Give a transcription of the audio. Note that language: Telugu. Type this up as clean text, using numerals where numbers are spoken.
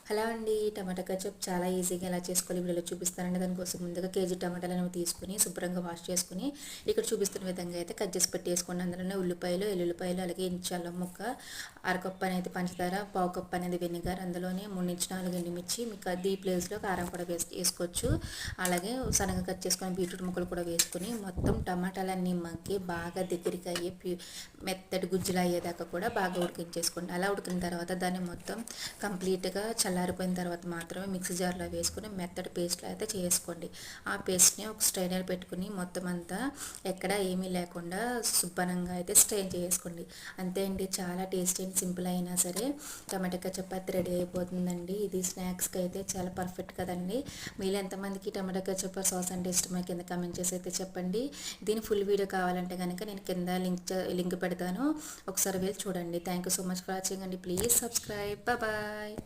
హలో అండి. టమాటా కచప్ చాలా ఈజీగా ఎలా చేసుకోవాలి వీడియోలో చూపిస్తానండి. దానికోసం ముందుగా కేజీ టమాటాలను తీసుకుని శుభ్రంగా వాష్ చేసుకుని ఇక్కడ చూపిస్తున్న విధంగా అయితే కట్ చేసి పెట్టేసుకోండి. అందులోనే ఉల్లిపాయలు, ఎల్లుల్లిపాయలు, అలాగే ఇంచు అల్లం ముక్క, అరకప్పు అనేది పంచదార, పావు కప్పు అనేది వెనిగర్, అందులోనే 3 నుంచి 4 ఎండుమిర్చి, మీకు అది ప్లేస్లో కారం కూడా వేసుకోవచ్చు. అలాగే సన్నగా కట్ చేసుకుని బీట్రూట్ ముక్కలు కూడా వేసుకుని మొత్తం టమాటాలన్నీ మగ్గి బాగా దగ్గరికి అయ్యి మెత్తటి గుజ్జులు అయ్యేదాకా కూడా బాగా ఉడికించేసుకోండి. అలా ఉడికిన తర్వాత దాన్ని మొత్తం కంప్లీట్గా చల్లారిపోయిన తర్వాత మాత్రమే మిక్సీ జార్లో వేసుకుని మెత్తటి పేస్ట్లో అయితే చేసుకోండి. ఆ పేస్ట్ని ఒక స్ట్రైనర్ పెట్టుకుని మొత్తం అంతా ఎక్కడ ఏమీ లేకుండా శుభ్రంగా అయితే స్ట్రెయిన్ చేసుకోండి. అంతే అండి, చాలా టేస్టీ అండ్ సింపుల్ అయినా సరే టమాటా చపాతి రెడీ అయిపోతుందండి. ఇది స్నాక్స్కి అయితే చాలా పర్ఫెక్ట్ కదండి. మీలో ఎంతమందికి టమాటా కచప్ సాస్ అంటే ఇష్టమో కింద కామెంట్ చేసి అయితే చెప్పండి. దీని ఫుల్ వీడియో కావాలంటే కనుక నేను కింద లింక్ పెడతాను, ఒకసారి వెళ్ళి చూడండి. Thank you so much for watching అండి. Please subscribe. బాయ్.